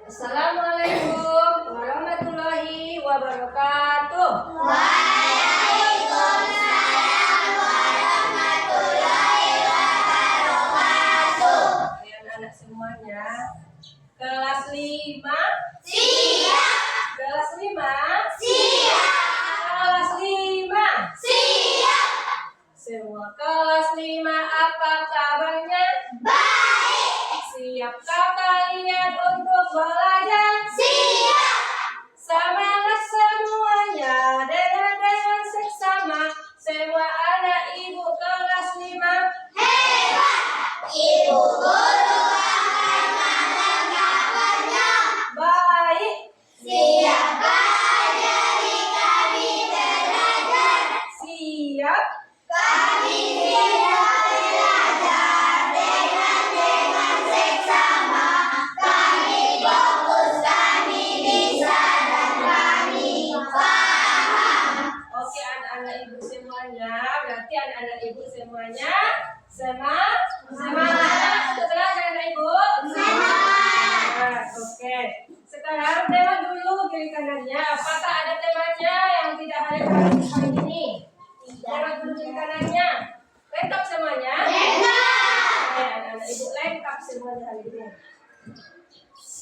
Assalamualaikum warahmatullahi wabarakatuh. Waalaikumsalam warahmatullahi wabarakatuh. Anak-anak semuanya, kelas 5 Siap. kelas 5 Siap. kelas 5 Siap. semua kelas 5, apa kabarnya? Baik. Siapkah kalian untuk belajar? Siap. Semangat semuanya dengan seksama, semua anak ibu kelas 5. Hebat. Ibu guru akan menanggapannya. Baik, Siapkah ajari kami belajar? siap. Kami siap belajar dengan seksama. Kami fokus, kami bisa, dan kami paham. Oke, anak-anak ibu semuanya, berarti anak-anak ibu semuanya semangat untuk belajar, anak ibu. Semangat. Oke, sekarang tema dulu kiri kanannya. Apakah ada temanya yang tidak hadir hari ini? Tema dulu kiri kanannya. Lengkap semuanya? Oke, anak-anak ibu lengkap semuanya hari ini.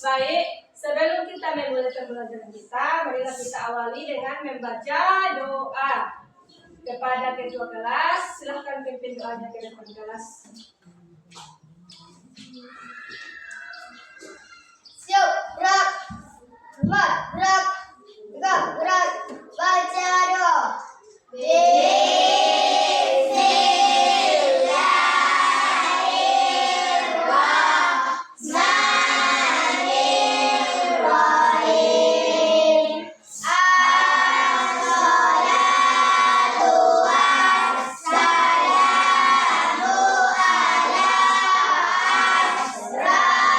Baik, sebelum kita memulai pembelajaran kita, marilah kita awali dengan membaca doa kepada ketua kelas. Silahkan pimpin doanya ke depan kelas. Siap, gerak. Cepat, gerak. Gerak, gerak. Baca doa. Bismillahirrahmanirrahim. Assalatu wassalamu ala asrafil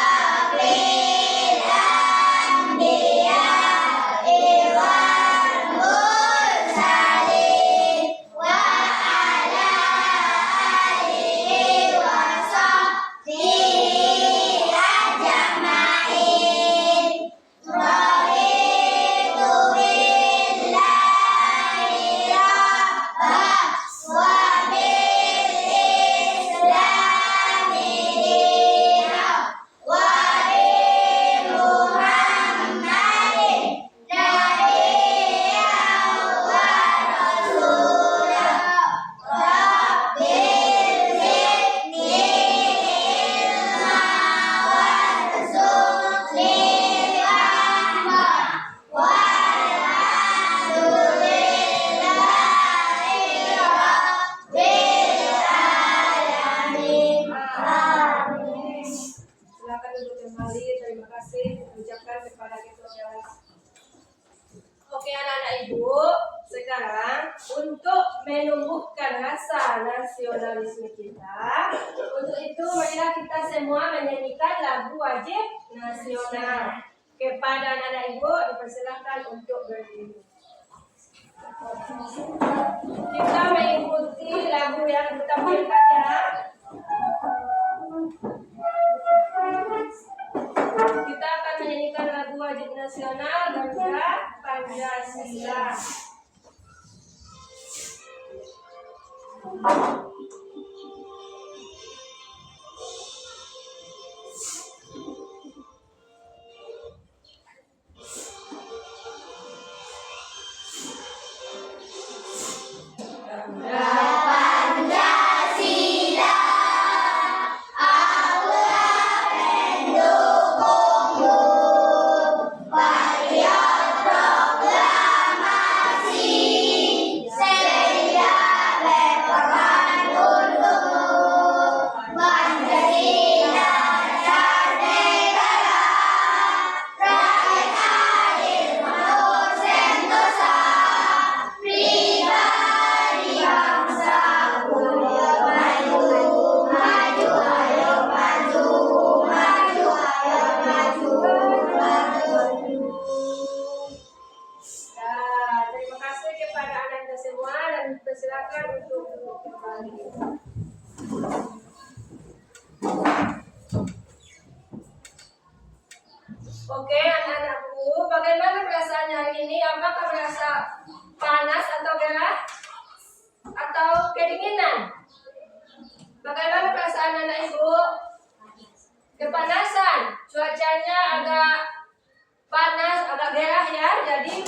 anbiya'i wal mursalin wa ala alihi wa sahbihi ajma'in. Raditu billahi rabbah wa bil islami dinan wa bi Muhammadin nabiyyan wa rasulah. Rabbil zidni ilma warzuqni rahmah. Walhamdulillahi rabbil alamin. Amin. Silakan duduk kembali. Terima kasih ucapkan kepada ketua kelas. Oke, anak-anak ibu, sekarang untuk menumbuhkan rasa nasionalisme kita, untuk itu marilah kita semua menyanyikan lagu wajib nasional. Kepada anak-anak ibu dipersilahkan untuk berdiri. Kita mengikuti lagu yang ditampilkan ya. Kita akan menyanyikan lagu wajib nasional Garuda Pancasila. Pancasila, akulah pendukungmu. Patriot proklamasi, sedia berkorban untukmu. Pancasila dasar negara, rakyat adil makmur sentosa. Pribadi bangsaku ayo maju, maju ayo maju, maju ayo maju, maju. Nah, terima kasih kepada anak-anak semua dan persilakan untuk duduk kembali. Oke, anak-anakku, bagaimana perasaannya hari ini? Apakah merasa panas atau gerah? Atau kedinginan? Bagaimana perasaan anak ibu? Kepanasan. Cuacanya agak panas, agak gerah ya. Jadi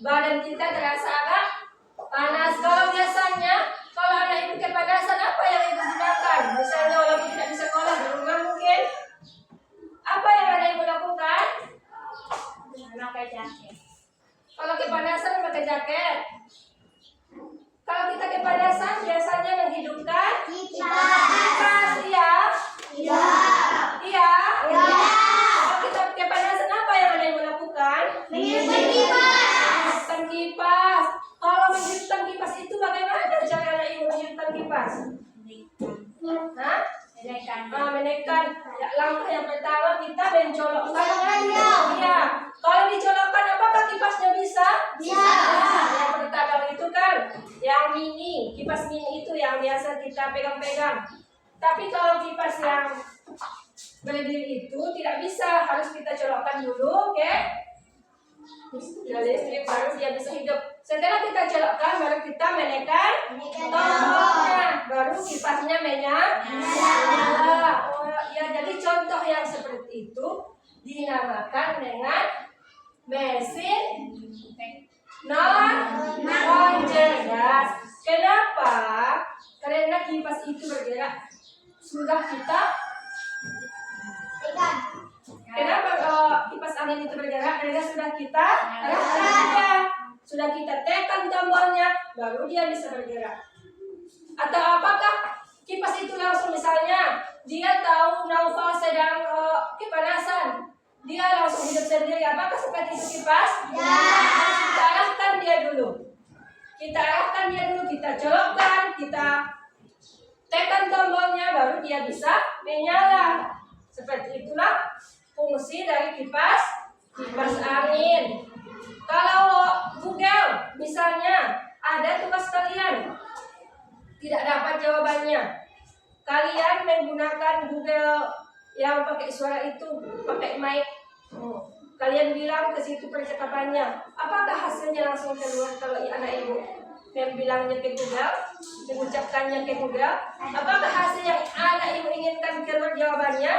badan kita terasa agak panas. Kalau biasanya, kalau anak ibu kepanasan, apa yang ibu gunakan? Misalnya walaupun tidak di sekolah, di rumah mungkin. Apa yang anak ibu lakukan? Pakai jaket. Kalau kepanasan pakai jaket. Kalau kita kepanasan biasanya menghidupkan kipas, iya. Iya. Iya. Iya. Kalau kita kepanasan apa yang ada ibu lakukan? Menghidupkan kipas. Menghidupkan kipas. Kalau menghidupkan kipas itu bagaimana cara anak ibu menghidupkan kipas? Hah? Menekan. Ya, langkah yang pertama kita mencolokkan. Iya. Kalau dicolokkan apakah kipasnya bisa? Bisa. Yang pertama itu kan yang mini, kipas mini itu yang biasa kita pegang-pegang. Tapi kalau kipas yang berdiri itu tidak bisa, harus kita colokkan dulu, oke? Ya, listrik baru dia bisa hidup. Setelah kita colokkan, baru kita menekan tombolnya, baru kipasnya menyala. Oh, ya, jadi contoh yang seperti itu dinamakan dengan mesin non-cerdas. Kenapa? Karena kipas itu bergerak. Sudah kita Kenapa kipas angin itu bergerak? Karena sudah kita arahkannya, sudah kita tekan tombolnya, baru dia bisa bergerak. Atau apakah kipas itu langsung misalnya dia tahu Naufal sedang kepanasan, dia langsung hidup sendiri? Apakah seperti itu kipas? Ya. Kita arahkan dia dulu. Kita colokkan, kita tekan tombolnya, baru dia bisa menyala. Seperti itulah fungsi dari kipas angin. Kalau Google misalnya ada tugas kalian tidak dapat jawabannya, kalian menggunakan Google yang pakai suara itu, pakai mic. Kalian bilang ke situ percakapannya, apakah hasilnya langsung keluar? Kalau anak ibu bilangnya ke Google, mengucapkannya ke Google, apakah hasil yang anak ibu inginkan keluar jawabannya?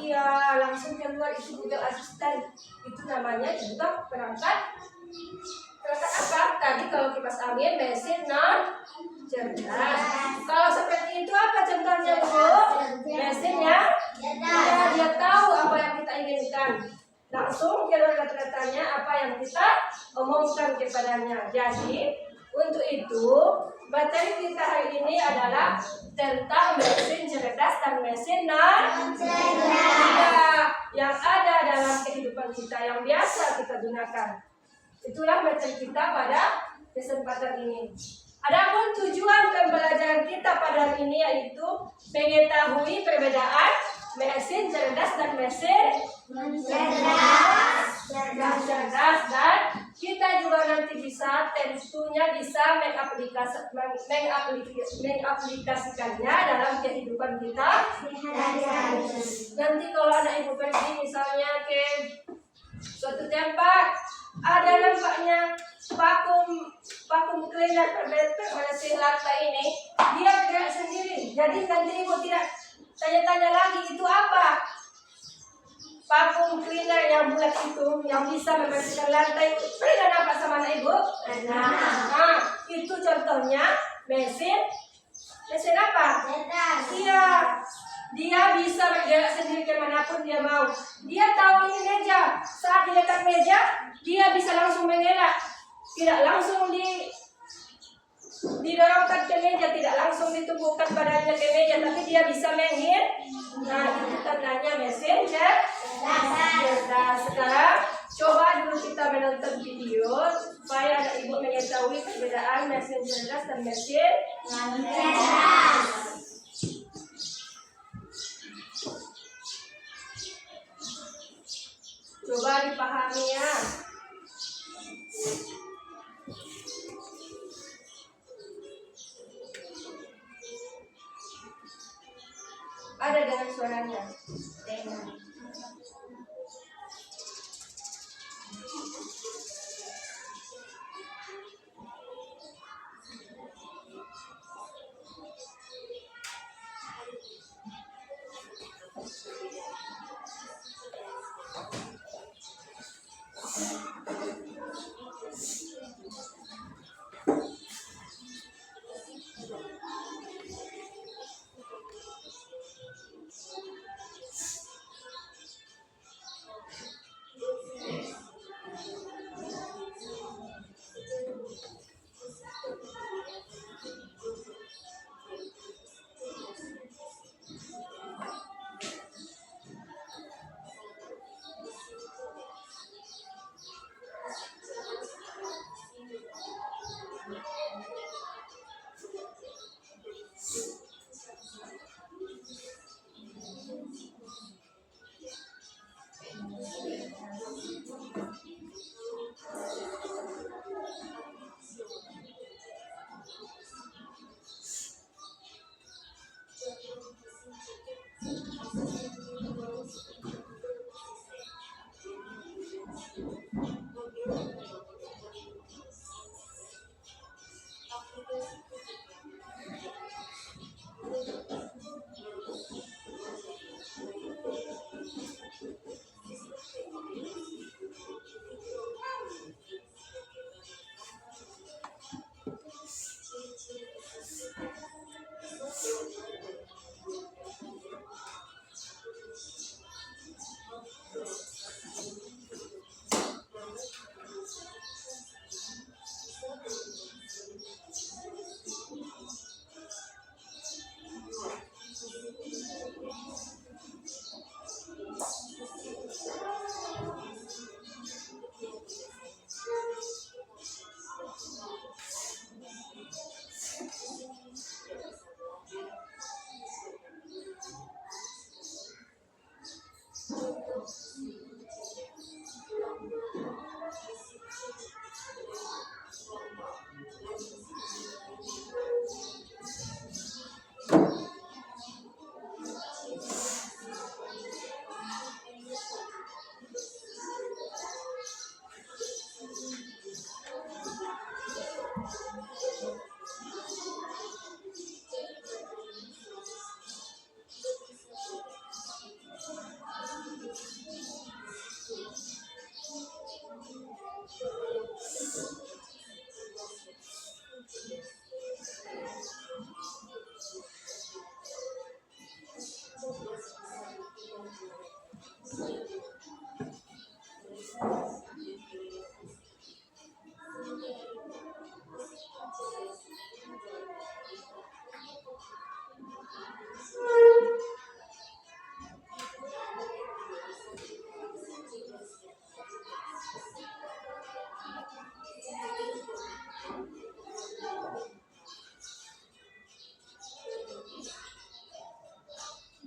Iya, langsung keluar. Itu Google Assistant. Itu namanya juga perangkat apa? Tadi kalau kipas angin mesin non cerdas. Kalau seperti itu apa contohnya Bu? Mesinnya dia tahu apa yang kita inginkan. Langsung keluar data-datanya apa yang kita omongkan kepadanya. Jadi untuk itu, materi kita hari ini adalah tentang mesin cerdas dan mesin non cerdas yang ada dalam kehidupan kita, yang biasa kita gunakan. Itulah materi kita pada kesempatan ini. Adapun tujuan pembelajaran kita pada hari ini yaitu mengetahui perbedaan mesin cerdas dan mesin cerdas, dan kita juga nanti tentunya bisa mengaplikasikannya dalam kehidupan kita. Nanti kalau anak ibu pergi misalnya ke suatu tempat, ada nampaknya vakum cleaner bersih lantai ini, dia bergerak sendiri. Jadi nanti ibu tidak tanya-tanya lagi itu apa. Vakum cleaner yang bulat itu, yang bisa membersihkan lantai. Pernah nampak sama anak ibu? Nah, itu contohnya mesin apa? Iya, dia bisa bergerak sendiri kemanapun dia mau. Dia tahu ini meja, saat diletak meja, dia bisa langsung mengelak. Tidak langsung didorongkan ke meja, tidak langsung ditumbuhkan badannya ke meja, tapi dia bisa menghir. Nah, itu tandanya mesin cerdas. Sekarang coba dulu kita menonton video supaya anak ibu mengetahui perbedaan mesin cerdas dan mesin cerdas. Coba dipahami ya. Ada dengan suaranya.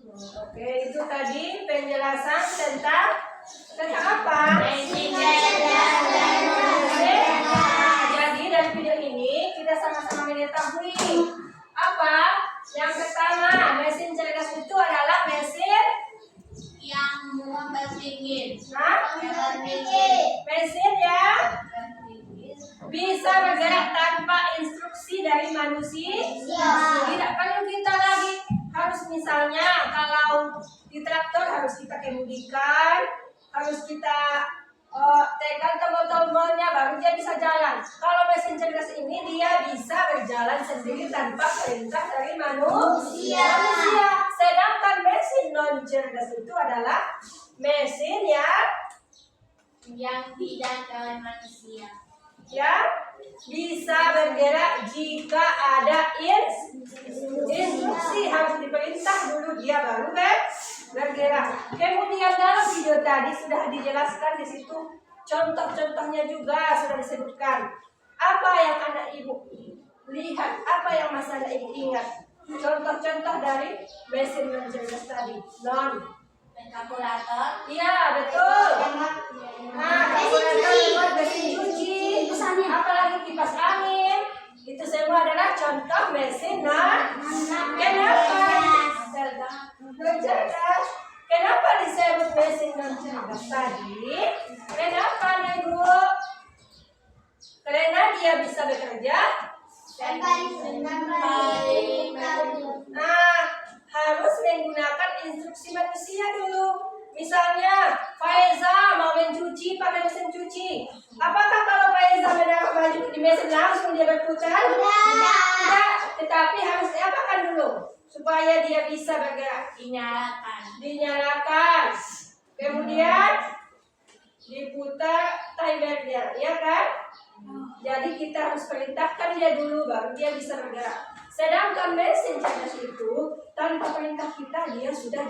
Oke, itu tadi penjelasan tentang apa? Jadi dari video ini kita sama-sama mengetahui apa? Yang pertama, mesin cerdas itu adalah mesin yang berpikir. Mesin yang bisa bergerak tanpa instruksi dari manusia. Tidak perlu kita lagi harus, misalnya kalau di traktor harus kita kemudikan, harus kita tekan tombol-tombolnya baru dia bisa jalan. Kalau mesin cerdas ini dia bisa berjalan sendiri tanpa perintah dari manusia. Sedangkan mesin non cerdas itu adalah mesin yang tidak oleh manusia, yang bisa bergerak jika ada instruksi, harus diperintah dulu dia baru bergerak. Kemudian dalam video tadi sudah dijelaskan di situ, contoh-contohnya juga sudah disebutkan. Apa yang anak ibu lihat, apa yang Mas anak ibu ingat? Contoh-contoh dari mesin non cerdas tadi. kalkulator, Iya, betul. Kalkulator, remote mesin cuci, apalagi kipas angin. Itu semua adalah contoh mesin non cerdas. Kenapa disebut mesin non cerdas tadi? Kenapa, Ibu? Karena dia bisa bekerja. Harus menggunakan instruksi manusia dulu. Misalnya, Faiza mau mencuci pakai mesin cuci. Apakah kalau Faiza menaruh baju di mesin langsung dia berputar? Tidak. Tetapi harus diapakan dulu supaya dia bisa bergerak? Dinyalakan. Kemudian diputar timernya, ya kan? Jadi kita harus perintahkan dia dulu baru dia bisa bergerak. Sedangkan mesin cerdas itu tanpa perintah kita dia sudah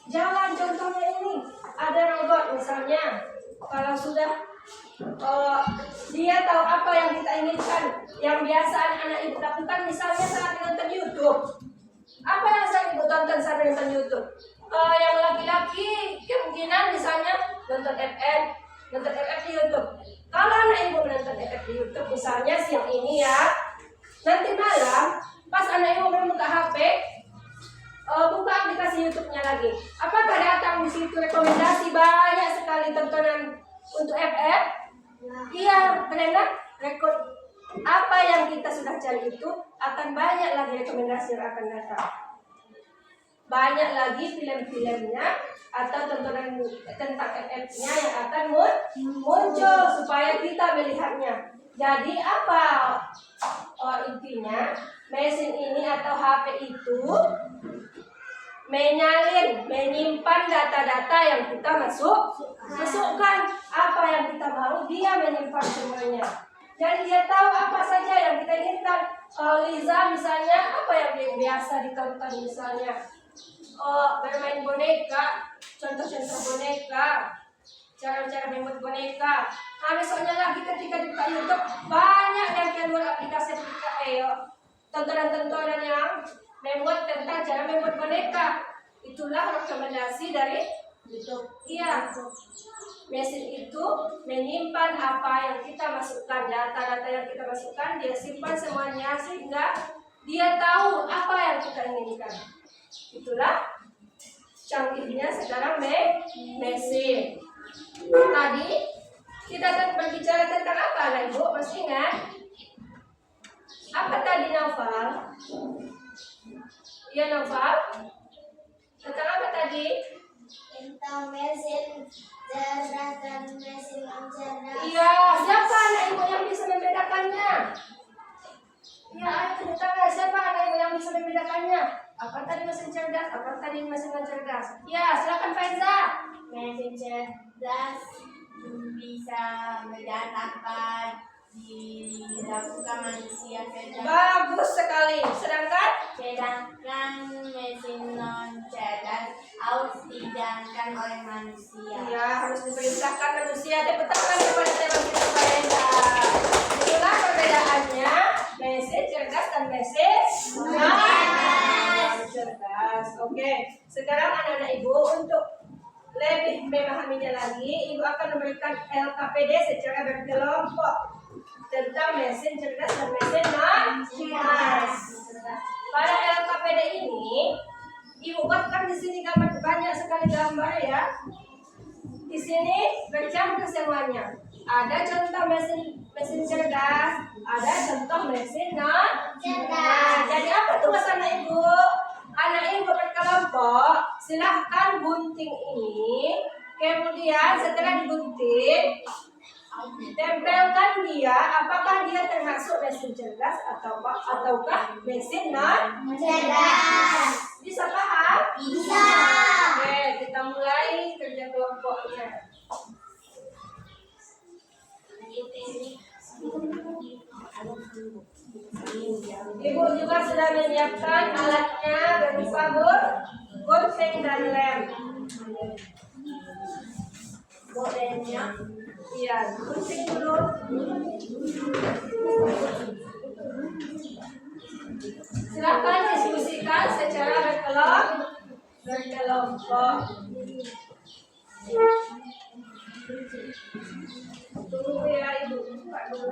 jalan. Contohnya ini ada robot misalnya, kalau sudah dia tahu apa yang kita inginkan, yang biasa anak-anak ibu lakukan misalnya saat nonton YouTube. Apa yang saya ibu tonton saat nonton YouTube? Yang laki-laki kemungkinan misalnya nonton FF di YouTube. Kalau anak ibu menonton FF di YouTube misalnya siang ini ya, nanti malam pas anak ibu membuka HP, buka aplikasi YouTube-nya lagi. Apakah datang di situ rekomendasi banyak sekali tontonan untuk FF? Iya, benar. Rekod apa yang kita sudah cari itu akan banyak lagi rekomendasi yang akan datang. Banyak lagi film-filmnya atau tontonan tentang FF-nya yang akan muncul supaya kita melihatnya. Jadi apa intinya? Mesin ini atau HP itu menyimpan data-data yang kita masukkan. Apa yang kita mau, dia menyimpan semuanya. Jadi dia tahu apa saja yang kita inginkan. Liza misalnya, apa yang biasa ditonton misalnya? Bermain boneka, contoh-contoh boneka, cara-cara membuat boneka. Besoknya lagi ketika dibuka YouTube, banyak yang keluar aplikasi tontonan-tontonan yang membuat tentang cara membuat boneka. Itulah rekomendasi dari YouTube. Iya, mesin itu menyimpan apa yang kita masukkan, data-data yang kita masukkan, dia simpan semuanya sehingga dia tahu apa yang kita inginkan. Itulah canggihnya sekarang mesin. Tadi kita berbicara tentang apa, anak ibu? Masih ingat? Apa tadi, Naufal? Iya, Naufal? Tentang apa tadi? Tentang mesin cerdas dan mesin non cerdas. Iya, siapa anak ibu yang bisa membedakannya? Iya, siapa anak ibu yang bisa membedakannya? Apa tadi mesin cerdas? Apa tadi mesin non cerdas? Iya, silakan Faiza. Mesin cerdas bisa mendatangkan dilakukan manusia saja. Bagus sekali. Sedangkan mesin non cerdas harus dijalankan oleh manusia. iya, harus diperintahkan manusia. Dipetakan kepada teman kita Faiza. Itulah perbedaannya mesin cerdas dan mesin non cerdas. Oke, sekarang anak-anak ibu untuk lebih memahaminya lagi, ibu akan memberikan LKPD secara berkelompok tentang mesin cerdas dan mesin non cerdas. Pada LKPD ini, ibu buatkan di sini gambar, banyak sekali gambar ya. Di sini bercampur semuanya. Ada contoh mesin cerdas, ada contoh mesin non cerdas. Jadi apa tugas anak ibu? Anak ibu berkelompok, silahkan gunting ini. Kemudian setelah digunting, tempelkan dia. Apakah dia termasuk mesin cerdas ataukah mesin non cerdas? Bisa paham? Bisa. Oke, kita mulai kerja kelompoknya. Ibu juga sudah menyiapkan alatnya berupa gunting dan lem. Lemnya, iya, gunting dulu. Silakan diskusikan secara berkelompok. Tunggu ya ibu, buka dulu.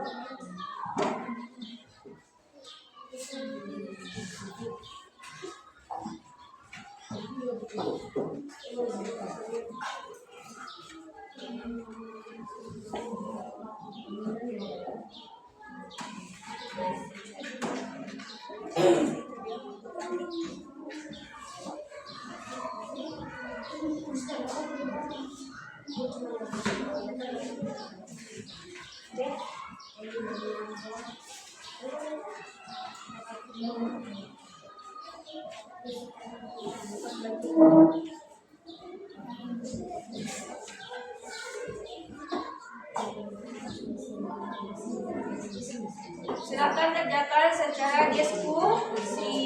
Silakan kerjakan secara diskusi.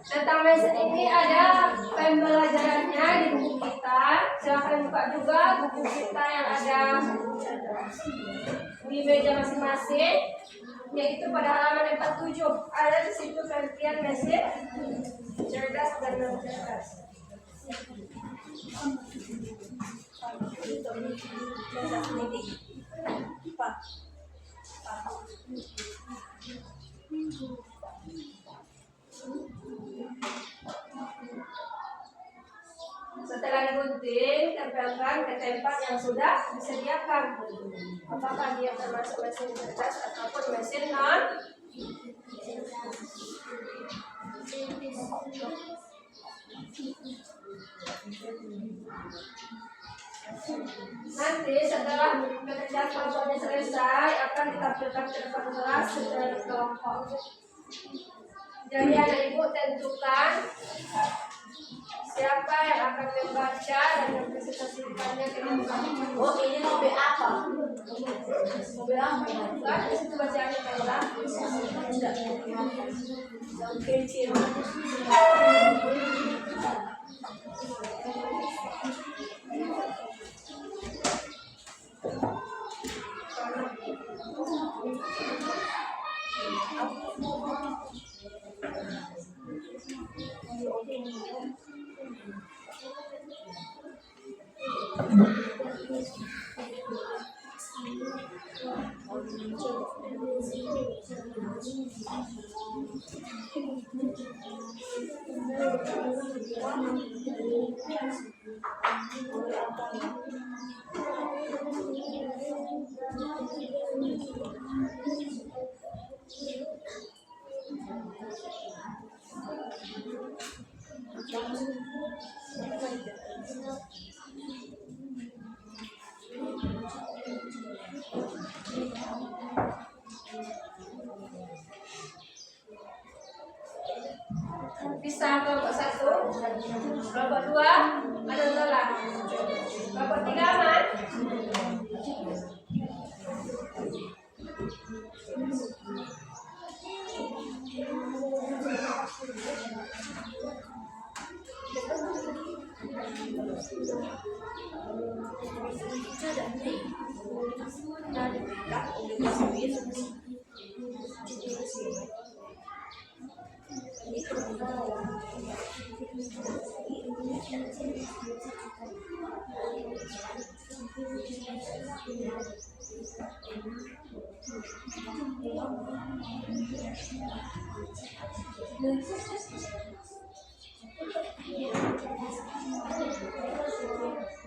Tentang mesin ini ada pembelajarannya di buku kita. Silakan buka juga buku kita yang ada di meja masing-masing, yaitu pada halaman 47. Ada di situ pengertian mesin cerdas dan non cerdas. Setelah digunting, tempelkan ke tempat yang sudah disediakan. Apakah dia termasuk mesin cerdas ataupun mesin non? Nanti setelah pekerjaan kelompoknya selesai, akan ditampilkan ke depan kelas secara kelompok. Jadi anak ibu tentukan siapa yang akan membaca dan mempresentasikannya ke depan. Oh, ini mobil apa? Mobil apa? Kan di situ bacaannya kalau Kecil. Bisa kelompok 1, kelompok 2 ada tolak, kelompok 3 aman.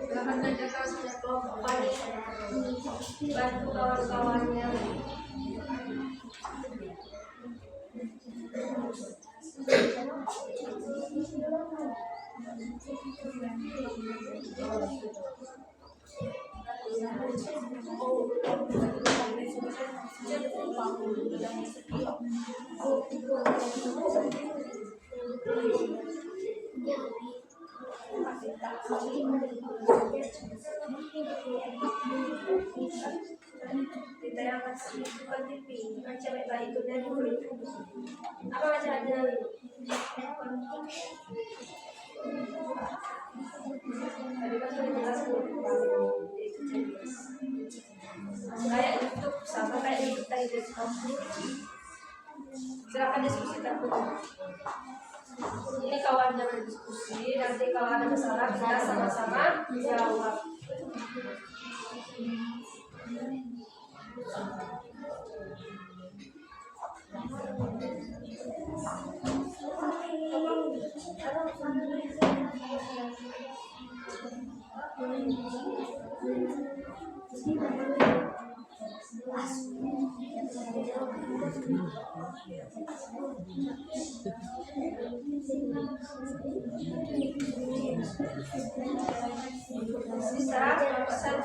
Silakan kerjakan setiap kelompok panik, bantu kawan-kawannya. Kita yang masih bukan TV, macam baik itu dari kulit. Apa macam ada? Tadi kan sudah jelaskan kayak YouTube sama kayak YouTube tadi diskusi. Silakan diskusi terbuka. Ini kawan jangan diskusi. Nanti kalau ada masalah kita sama-sama jawab. Sisa kelompok 1.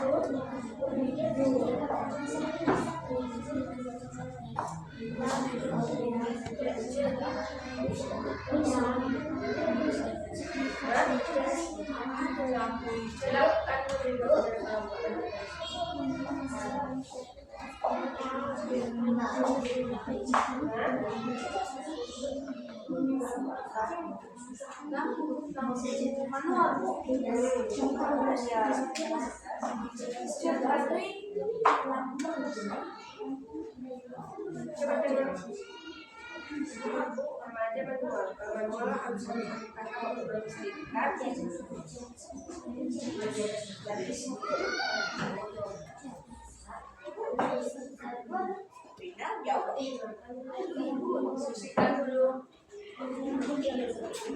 Silakan dulu.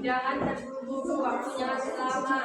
Jangan terburu-buru, waktunya masih lama.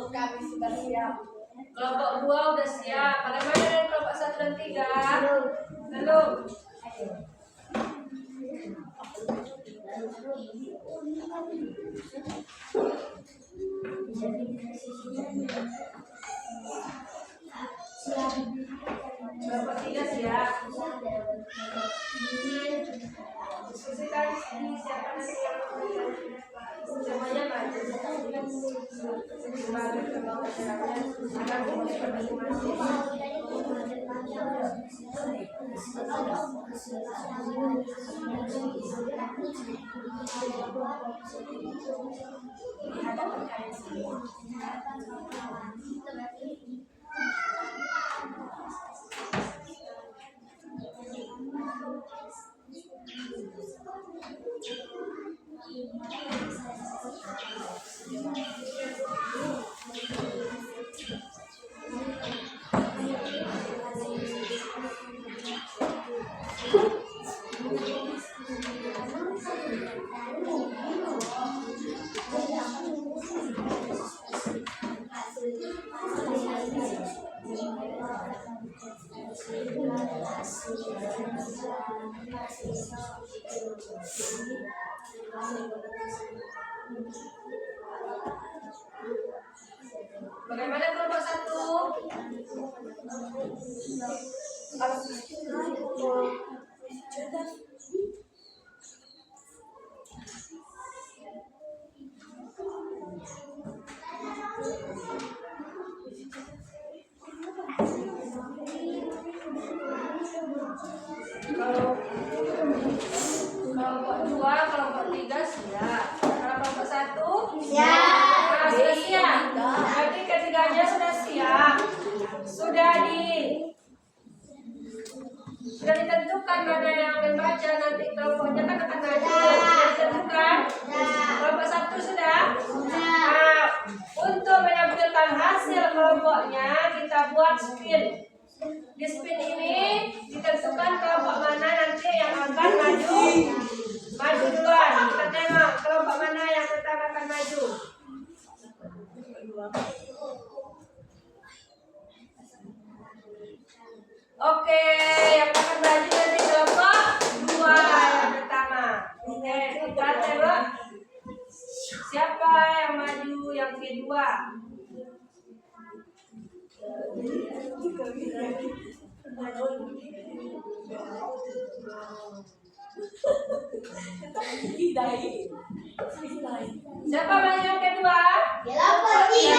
Kami sudah siap. Kelompok 2 udah siap. Bagaimana dengan kelompok 1 dan 3? Belum. Kelompok 3 siap. Diskusikan di sini siapa nanti yang semuanya maju. Kembali ke bawah masyarakat akan memulai masing-masing. Bagaimana kelompok 1? Kelompok 2, kelompok 3 siap. Kelompok 1 Siap. Nah, sudah siap. Berarti ketiganya sudah siap. Sudah ditentukan mana yang membaca nanti kelompoknya kan akan maju. Sudah ditentukan. Kelompok 1 sudah. Nah, untuk menampilkan hasil kelompoknya kita buat spin. Di spin ini ditentukan kelompok mana nanti yang akan maju duluan. Kita tengok kelompok mana yang pertama akan maju. Oke, yang akan maju nanti kelompok 2 yang pertama. Oke, kita tengok siapa yang maju yang kedua. Siapa maju yang kedua? Kelompok 3.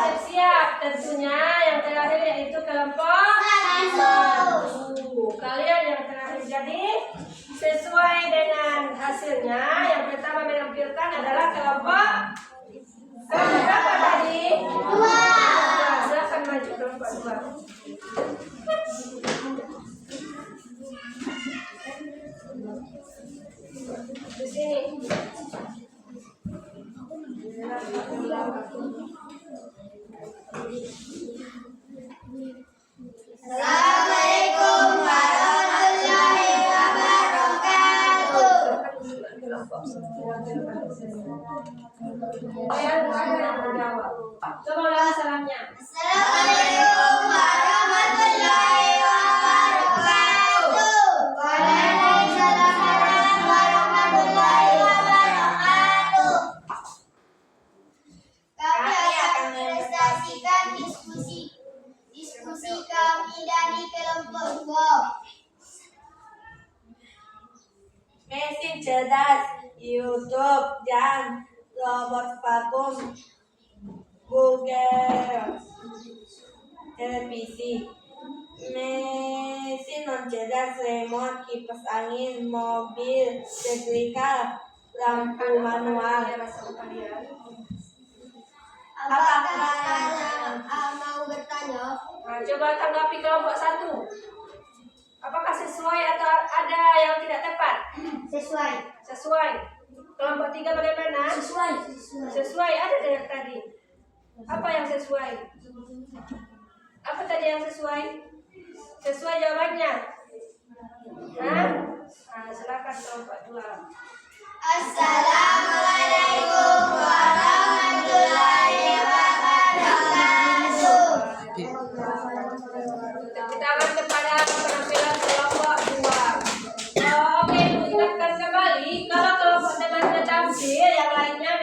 Siap-siap. Tentunya yang terakhir yaitu kelompok 1. Kalian yang terakhir, jadi sesuai dengan hasilnya yang pertama menampilkan adalah kelompok berapa tadi? 2. Silakan maju kelompok 2. Di sini. Assalamualaikum warahmatullahi wabarakatuh. Coba ulang salamnya. Assalamualaikum warahmatullahi wabarakatuh. Waalaikumsalam warahmatullahi wabarakatuh. Kami akan merepresentasikan diskusi kami dari kelompok. Mesin cerdas, YouTube, dan robot vakum, Google, televisi, mesin non cerdas, remote, kipas angin, mobil, setrika, lampu manual. Apakah kalian mau bertanya? Nah, coba tanggapi kelompok 1. Apakah sesuai atau ada yang tidak tepat? Sesuai. Sesuai. Kelompok 3 bagaimana? Sesuai. Sesuai, ada yang tadi. Apa yang sesuai? Apa tadi yang sesuai? Sesuai jawabannya. Nah, silakan kelompok 2. Assalamualaikum warahmatullahi wabarakatuh. Tepuk tangan kepada penampilan kelompok 2. Oke, ingatkan kembali kalau kelompok teman tampil, yang lainnya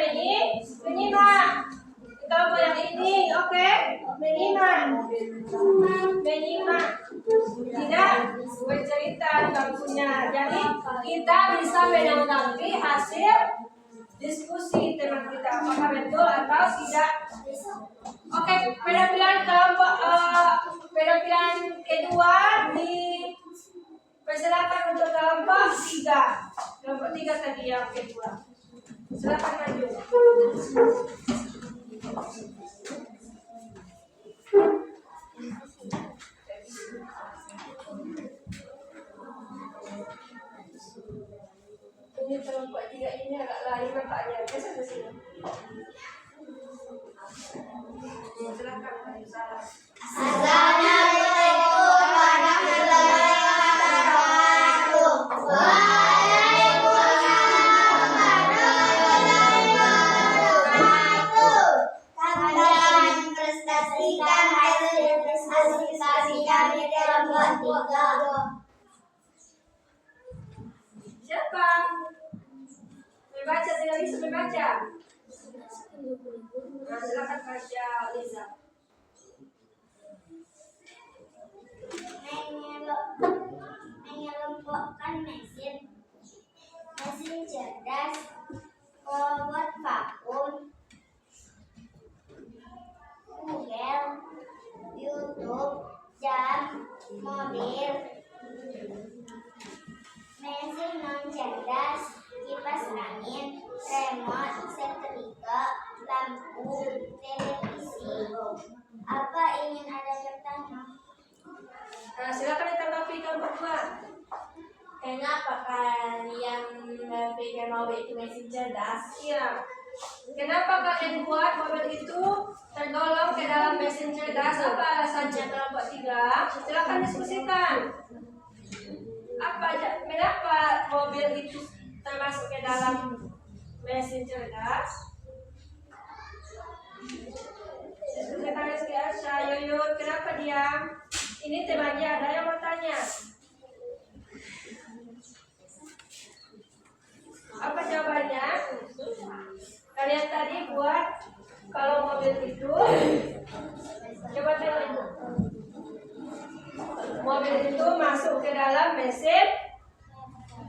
menyimak. Kelompok yang ini, oke, menyimak, tidak bercerita di bangkunya. Jadi kita bisa menanggapi hasil diskusi teman kita, apakah betul atau tidak. Oke, penampilan kedua dipersilakan untuk kelompok 3. Kelompok 3 tadi yang kedua. Silakan maju. Ini kelompok 3 ini agak lain nampaknya. Biasa di sini. Silakan maju salah. Assalamualaikum warahmatullahi wabarakatuh. Waalaikumsalam warahmatullahi wabarakatuh. Kami akan prestasikan hasil prestasi kami kelompok 3. Siapa? Membaca, tidak bisa membaca. Nah, silakan baca Liza. Mengelompokkan mesin cerdas, robot vakum, Google, YouTube, dan mobil. Mesin non cerdas, kipas angin, remote, setrika, lampu, televisi. Apa ingin ada bertanya? Nah, silakan ditanggapi kelompok 2. Kenapa kalian berpikir mobil itu mesin cerdas? Iya. Kenapa kalian buat mobil itu tergolong ke dalam mesin cerdas? Apa alasannya kelompok 3? Silakan diskusikan. Kenapa mobil itu termasuk ke dalam mesin cerdas? Sekretaris biasa, Yuyut, kenapa diam? Ini temannya, ada yang mau tanya. Apa jawabannya? Kalian tadi buat kalau mobil itu, coba tengok itu. Mobil itu masuk ke dalam mesin.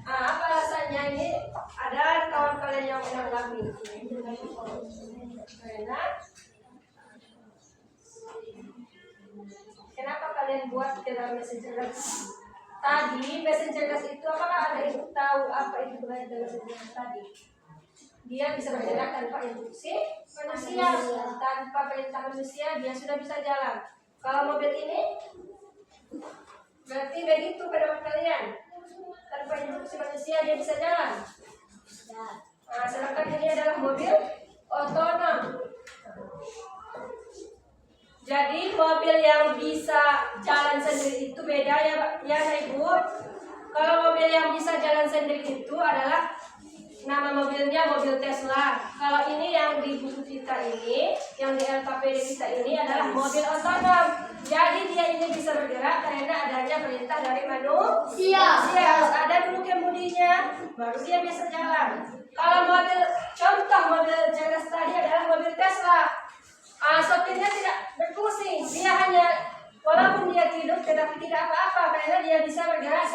Apa alasannya ini? Ada kawan kalian yang menanggapi. Kenapa kalian buat ke dalam mesin cerdas? Tadi mesin cerdas itu apakah ada yang tahu apa itu mesin cerdas tadi? Dia bisa bergerak tanpa instruksi manusia. Tanpa perintah manusia dia sudah bisa jalan. Kalau mobil ini berarti begitu pendapat kalian. Tanpa instruksi manusia dia bisa jalan. Nah, sedangkan ini adalah mobil otonom. Jadi mobil yang bisa jalan sendiri itu beda ya Ibu. Kalau mobil yang bisa jalan sendiri itu adalah Nama mobilnya mobil Tesla. Kalau ini yang di buku kita ini, yang di LKPD kita ini adalah mobil otonom. Jadi dia ini bisa bergerak karena adanya perintah dari manusia. Harus ada dulu kemudinya, baru dia bisa jalan. Kalau mobil, contoh mobil cerdas tadi adalah mobil Tesla. Sopirnya tidak berfungsi, dia hanya walaupun dia tidur tetapi tidak apa-apa karena dia bisa bergerak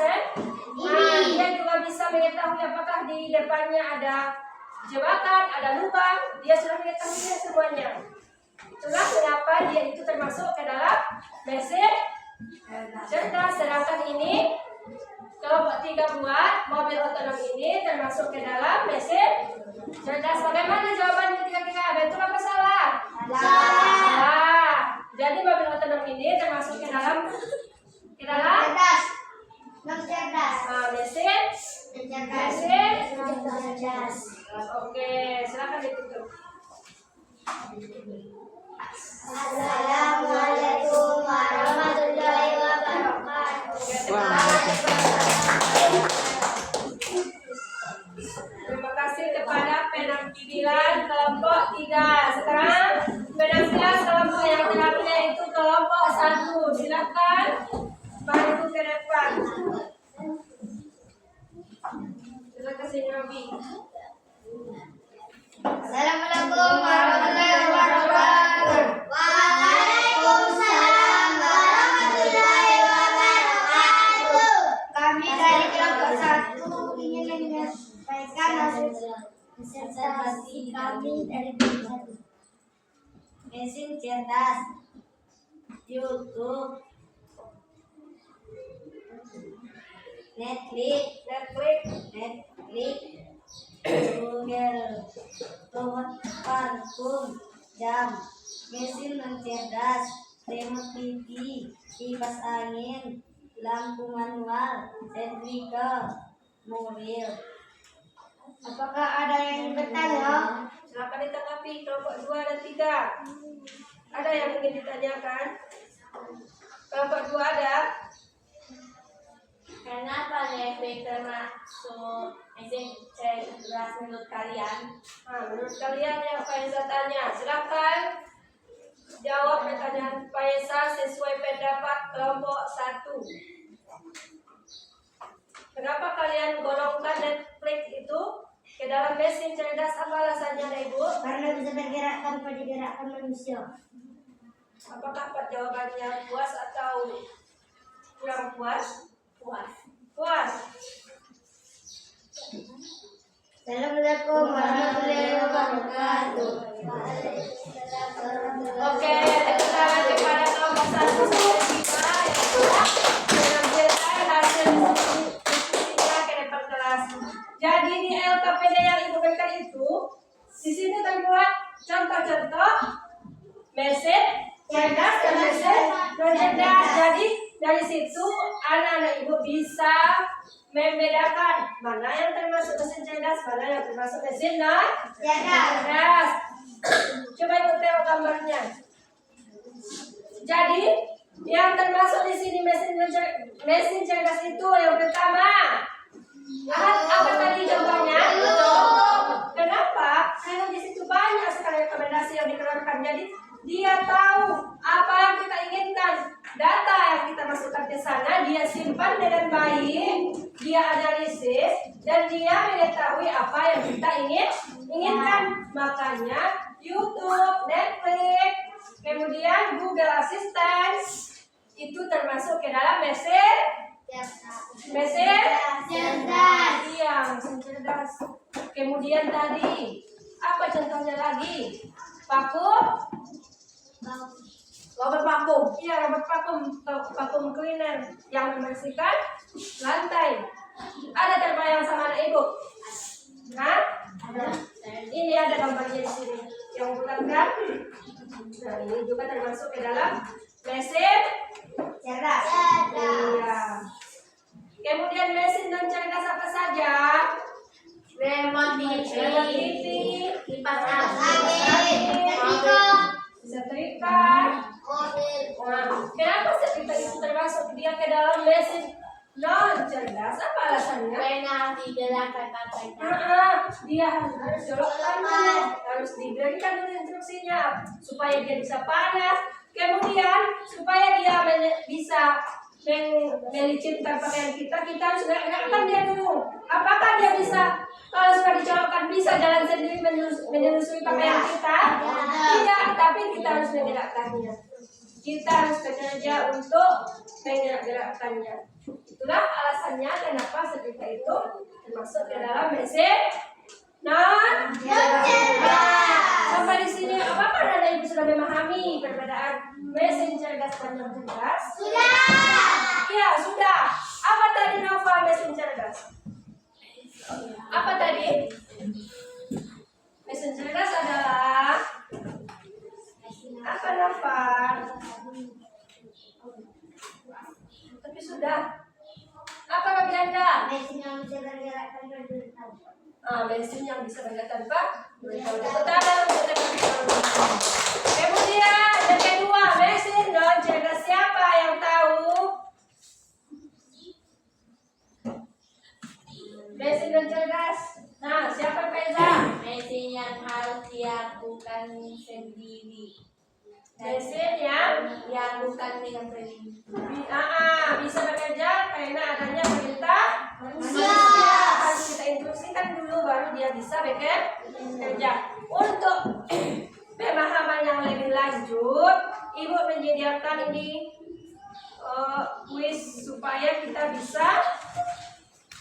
dia juga bisa mengetahui apakah di depannya ada jebakan, ada lubang, dia sudah mengetahuinya semuanya. Itulah kenapa dia itu termasuk ke dalam mesin cerdas. Sedangkan ini kelompok 3 buat mobil otonom ini termasuk ke dalam mesin cerdas. Bagaimana jawaban ketika betul apa salah? Salah. Jadi mobil otonom ini termasuk ke dalam mesin. Oke, silakan ditutup. Assalamualaikum warahmatullahi wabarakatuh. Terima kasih kepada penampilan kelompok 3. Sekarang penampilan kelompok yang terakhir yaitu kelompok 1. Silakan maju ke depan. Silakan sini Robi. Assalamualaikum warahmatullahi wabarakatuh. Waalaikumsalam warahmatullahi wabarakatuh. Kami dari kelompok 1 ingin menyampaikan hasil disertasi kami dari kelompok 1. Mesin cerdas, YouTube, Netflix, Google, robot parfum, jam, mesin cerdas, remote TV, kipas angin, lampu manual, setrika, mobil. Apakah ada yang bertanya? Silakan ditanggapi kelompok 2 dan 3. Ada yang ingin ditanyakan? Kelompok 2 ada? Kenapa Netflix termasuk mesin cerdas menurut kalian? Menurut kalian yang Faiza tanya, silakan jawab pertanyaan Faiza sesuai pendapat kelompok 1. Kenapa kalian golongkan Netflix itu ke dalam mesin cerdas? Apa alasannya, Ibu? Karena bisa bergerak tanpa digerakkan manusia. Apakah jawabannya puas atau kurang puas? Puas. Assalamualaikum warahmatullahi wabarakatuh. Oke, sekarang kepada kelompok 1 sampai 3 menampilkan hasil diskusinya ke depan kelas. Jadi di LKPD yang Ibu berikan itu, di sini terbuat contoh-contoh mesin cerdas dan mesin non cerdas. Jadi dari situ anak-anak Ibu bisa membedakan mana yang termasuk mesin cerdas, mana yang termasuk mesin non cerdas. Coba Ibu tengok gambarnya. Jadi yang termasuk di sini mesin cerdas itu yang pertama. Apa tadi jawabannya? Kenapa? Karena di situ banyak sekali rekomendasi yang dikeluarkan. Jadi dia tahu apa yang kita inginkan. Data yang kita masukkan ke sana dia simpan dengan baik, dia analisis dan dia mengetahui apa yang kita inginkan. Makanya YouTube, Netflix, kemudian Google Assistant itu termasuk ke dalam mesin cerdas. Iya, mesin cerdas. Kemudian tadi apa contohnya lagi? Robot vakum. Iya, robot vakum cleaner yang membersihkan lantai. Ada terbayang sama anak Ibu? Nah, ini ada gambarnya di sini. Yang bukan kan? Nah, ini juga termasuk ke dalam mesin cerdas. Iya. Kemudian mesin non cerdas apa saja? Remote TV, kipas angin, setrika. Nah, kenapa setrika itu termasuk dia ke dalam mesin Non cerdas, apa alasannya? Karena digerakkan katanya. Dia harus dijolokkan dulu, harus diberikan dulu instruksinya supaya dia bisa panas. Kemudian supaya dia bisa melicitkan pakaian kita harus gerakkan dia dulu. Apakah dia bisa? Kalau sudah dicolokkan bisa jalan sendiri menyusui pakaian kita? Tidak, tapi kita harus menggerakkannya. Kita harus bekerja untuk menggerak-gerakkannya. Itulah alasannya kenapa setrika itu termasuk ke dalam mesin non cerdas. Sampai di sini apakah Anda Ibu sudah memahami perbedaan mesin cerdas dan non cerdas? Sudah. Ya, sudah. Apa tadi Nova mesin cerdas? Apa tadi? Mesin cerdas adalah apa Nova? Tapi sudah. Apa Nabi Anda? Mesin yang bisa bergerak tanpa bergerak. Mesin yang bisa bergerak tanpa bergerak. Kemudian yang kedua, mesin non cerdas. Siapa yang tahu? Mesin non cerdas. Nah, siapa Faiza? Mesin yang harus dilakukan sendiri. Mesin yang Dilakukan dengan sendiri. bisa bekerja karena adanya perintah manusia. Harus kita instruksikan dulu baru dia bisa bekerja. Untuk pemahaman yang lebih lanjut, Ibu menyediakan ini kuis supaya kita bisa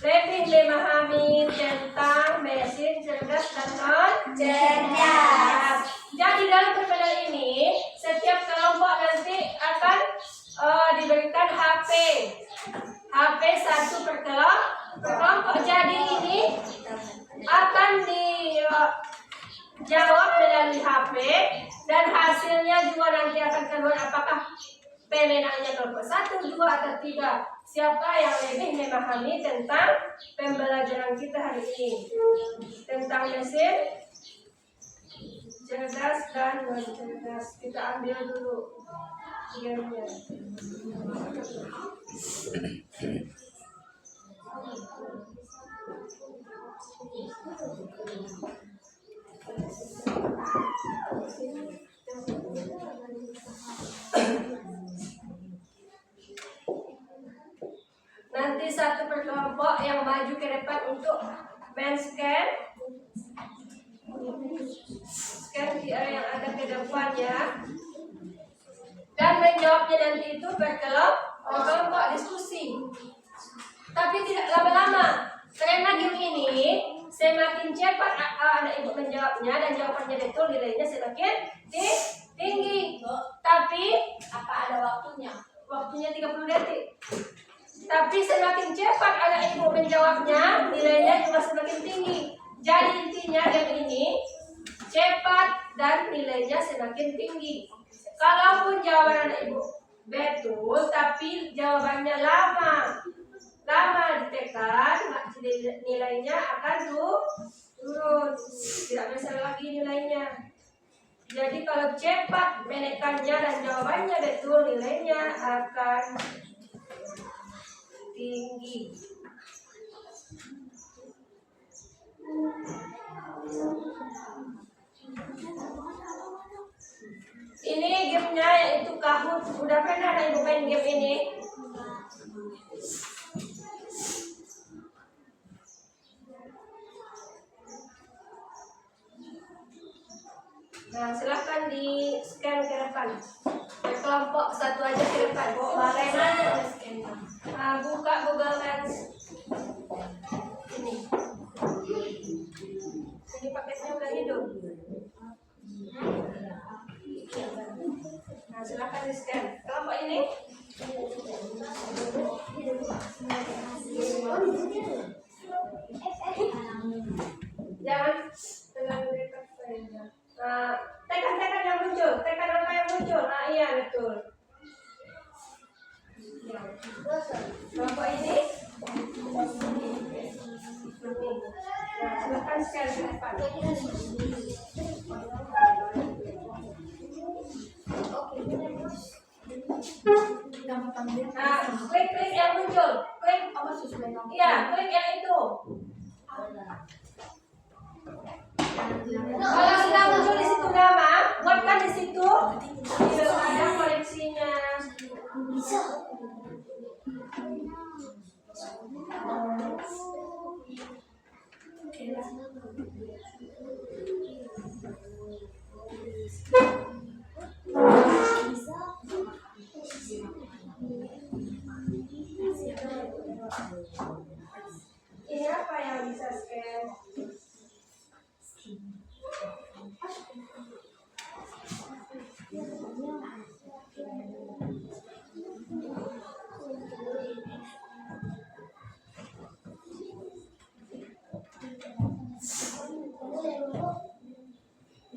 lebih memahami tentang mesin cerdas dan non cerdas. Jadi dalam perbedaan ini, setiap kelompok nanti akan diberikan HP satu per kelompok. Jadi ini akan dijawab melalui HP dan hasilnya juga nanti akan keluar apakah pemenangnya kelompok 1, 2, atau 3. Siapa yang lebih memahami tentang pembelajaran kita hari ini tentang mesin cerdas dan non cerdas. Kita ambil dulu gamenya. Nanti satu per kelompok yang maju ke depan untuk men-scan QR yang ada ke depannya dan menjawabnya nanti itu per kelompok diskusi. Tapi tidak lama-lama karena game ini semakin cepat anak ibu menjawabnya dan jawabannya betul, nilainya semakin tinggi. Tapi Apa ada waktunya? waktunya 30 detik. Tapi semakin cepat anak ibu menjawabnya, nilainya juga semakin tinggi. Jadi intinya game ini cepat dan nilainya semakin tinggi. Kalaupun jawaban anak ibu betul, tapi jawabannya lama ditekan, nilainya akan turun. Tidak bisa lagi nilainya. Jadi kalau cepat menekannya dan jawabannya betul, nilainya akan tinggi. Ini gamenya yaitu Kahoot. Udah pernah ada ibu main game ini? Nah, silahkan di scan ke depan. Kelompok satu aja ke depan. Bagaimana scan-nya? Buka Google Lens. Ini paketnya udah hidup. Nah, silahkan di scan. Kelompok ini. Jangan terlalu dekat saja. Tekan-tekan yang muncul, tekan apa yang muncul. Iya betul. Kelompok ini. Nah, silahkan scan ke depan. Klik yang muncul, klik Iya, klik yang itu. Kalau sudah muncul di situ nama, buatkan di situ. Tidak ada koleksinya. Ini apa yang bisa scan?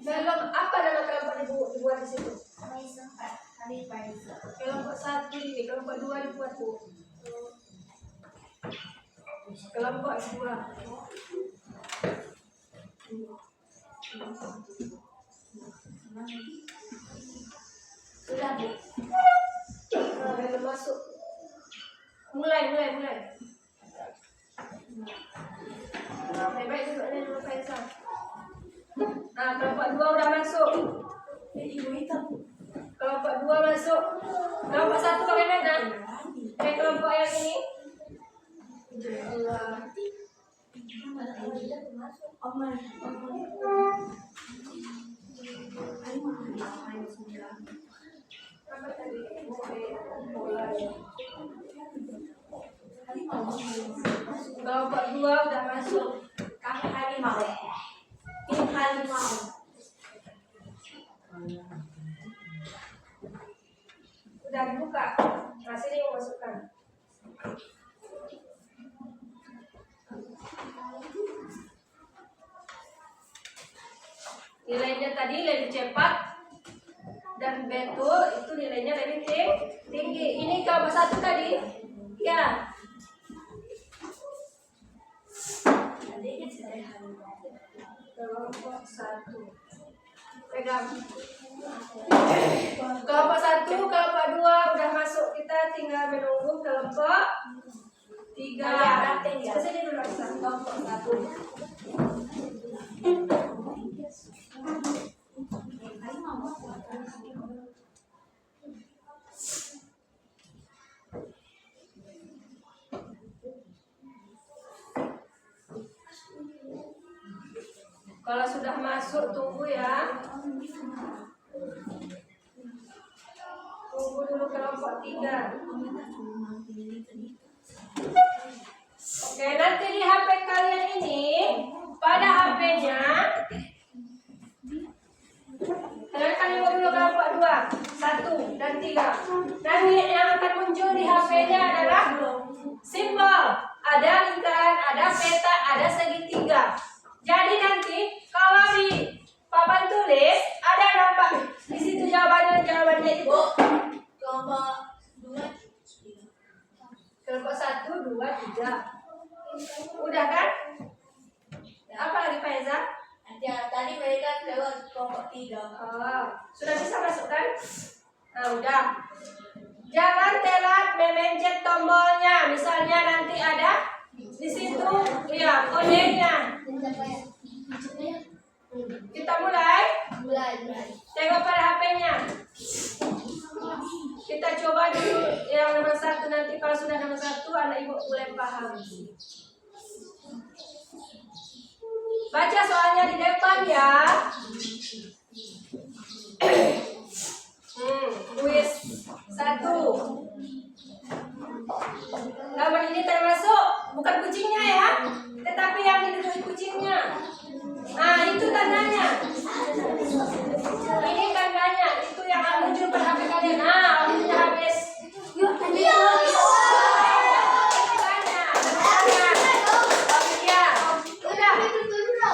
Belum apa nama kelompok dibuat di situ? Kelompok 1 ini, kelompok 2 dibuat Bu. Kelompok 2. Sudah Bu. Belum masuk. Mulai. Baik duduknya dulu Faisal. Nah, kelompok 2 udah masuk. Kelompok 2 masuk. Kelompok 1 bagaimana? Kelompok yang ini. Apa tadi? Kelompok 2 udah masuk. Kami harimau. Tim harimau. Udah dibuka. Masih ini mau masukkan. Nilainya tadi lebih cepat dan betul, itu nilainya lebih tinggi. Ini kelompok 1 tadi. Ya. Kelompok 1. Pegang. Kelompok 1, kelompok 2 udah masuk. Kita tinggal menunggu kelompok 3. Kesini dulu kelompok 1. Kalau sudah masuk tunggu ya. Tunggu dulu kelompok 3. Oke, nanti di HP kalian ini pada HP-nya kalian dulu kelompok 2, 1 dan 3. Nanti yang akan muncul di HP-nya adalah simbol, ada lingkaran, ada peta, ada segitiga. Jadi nanti kalau di papan tulis ada nampak di situ jawabannya itu. Kelompok 2. Kelompok 1, 2, 3. Udah kan? Apa lagi Pak Eza? Ya, tadi mereka lewat kelompok 3. Oh, sudah bisa masuk kan? Nah, udah. Jangan telat memencet tombolnya. Misalnya nanti ada di situ ya kodenya. Kita mulai. Tengok pada HP-nya. Kita coba dulu yang nomor 1, nanti kalau sudah nomor 1 anak ibu mulai paham. Baca soalnya di depan ya. Kuis 1. Gambar ini termasuk bukan kucingnya ya, tetapi yang diduduki kucingnya. Nah, itu tandanya. Ini tandanya, itu yang akan muncul pada HP kalian. Nah, waktunya habis. Yuk,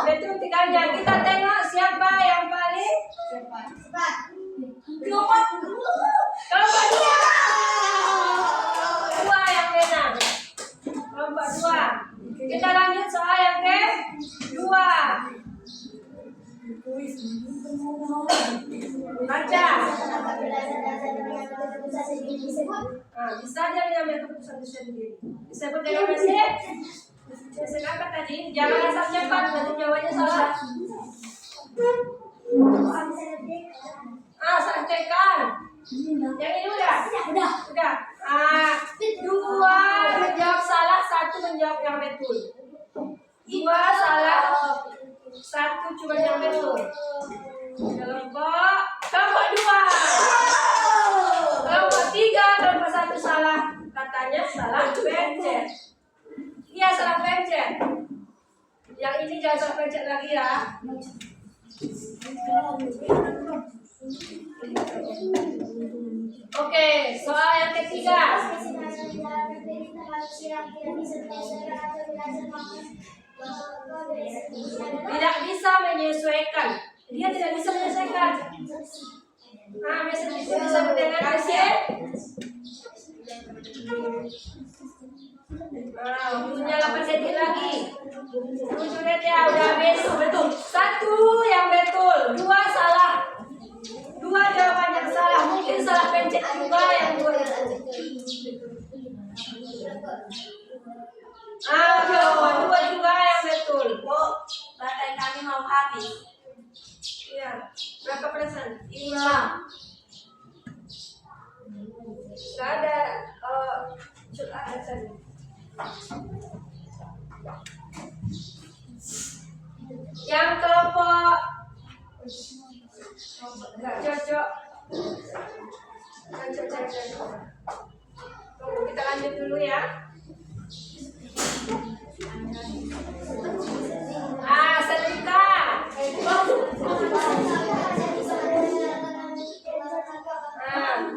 betul tiganya. Kita tengok siapa yang paling cepat. Kelompok 2. 2 yang menang. Kelompok 2. Kita lanjut soal yang ke-2. Baca. Bisa dia mengambil keputusan itu sendiri. Disebut dengan mesin. Mesin apa tadi? Jangan asal cepat, nanti jawabannya salah. Salah tekan. Yang ini udah? Udah. Dua menjawab salah, satu menjawab yang betul. Dua salah, satu cuma yang betul. Kelompok dua. Kelompok tiga, kelompok satu salah. Katanya salah pencet. Iya, salah pencet. Yang ini jangan salah pencet lagi ya. Oke, soal yang ketiga. Tidak bisa menyesuaikan. Dia tidak bisa menyesuaikan. Mesin itu disebut dengan mesin. Waktunya 8 detik lagi. 7 detik ya, udah habis. Betul. Satu yang betul, dua salah. Dua jawaban yang salah. Mungkin salah pencet juga yang dua. Jawaban dua juga yang betul. Baterai kami mau habis. Iya. Berapa persen? 5. Gak ada. Ada tadi. Yang kelompok nggak cocok. Tunggu, kita lanjut dulu ya. Setrika.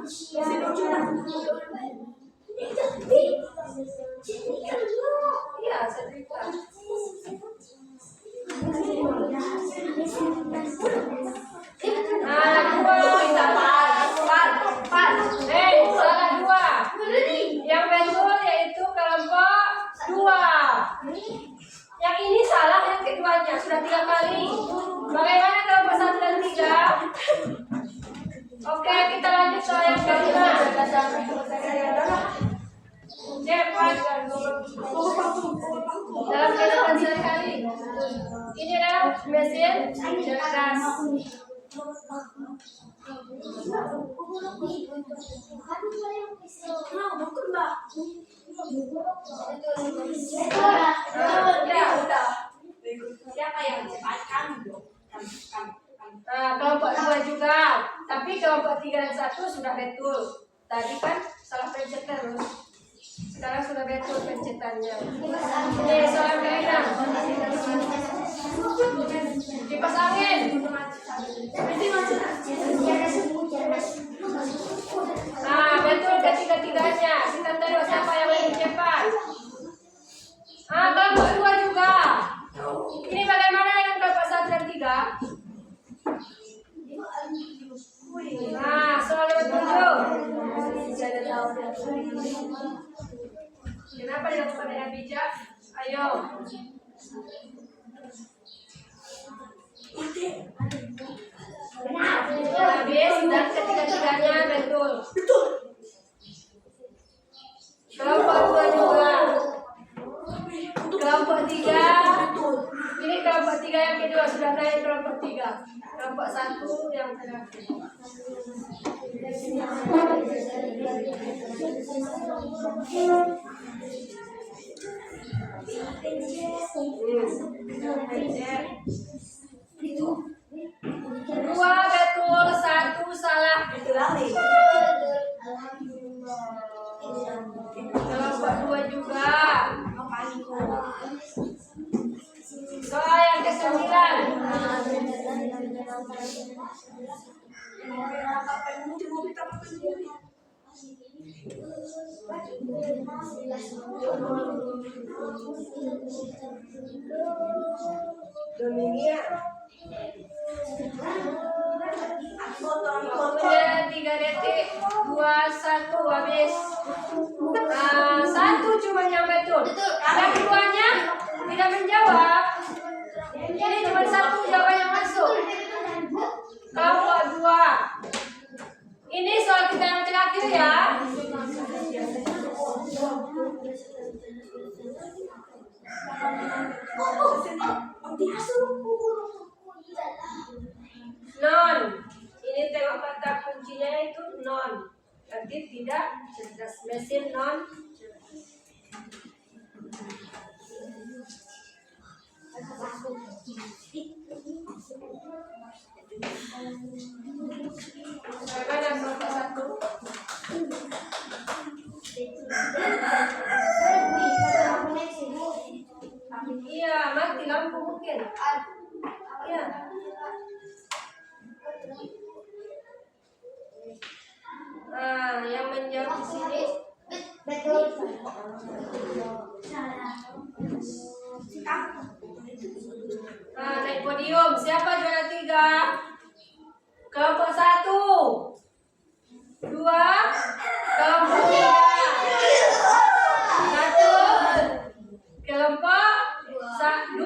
Mesin lucu lah. Iya, setrika. Salah dua. Yang betul yaitu kelompok dua. Yang ini salah yang keduanya sudah 3 kali. Bagaimana kelompok 1 dan 3? Oke, kita lanjut soal yang kelima. Cepat dalam kehidupan sehari-hari. Ini adalah mesin cerdas. Siapa yang cepat? Kami dong. Kelompok 2 juga. Tapi kelompok 3 dan 1 sudah betul. Tadi kan salah pencet terus. Sekarang sudah betul pencetannya. Ini soal ke-6. Kipas angin. Betul ketiga-tiganya. Kita tengok siapa yang lebih cepat. Kelompok 2 juga. Ini bagaimana dengan kelompok 1 dan 3? Soal nomor 7. Kenapa dilakukan dengan bijak? Ayo. Habis dan ketiga-tiganya betul. Kelompok 2 juga. Kelompok 3. Ini kelompok 3 yang kedua sudah naik kelompok 3. Kelompok 1 yang terakhir. Dua betul, 1 salah. Kelompok 2 juga. Soal yang ke-9. Dominia. Waktunya 3 detik. 2, 1 habis. 1 cuma yang betul. Yang keduanya tidak menjawab. Ini cuma 1 jawaban yang masuk. Non. Ini tema kata kuncinya itu non. Berarti tidak cerdas. Mesin non cerdas. Bagaimana contoh satu? Iya, mati lampu mungkin. Iya. Nah, yang menjawab di sini nah, naik podium. Siapa juara 3? Kelompok 1, 2, kelompok 3. 1, kelompok 2.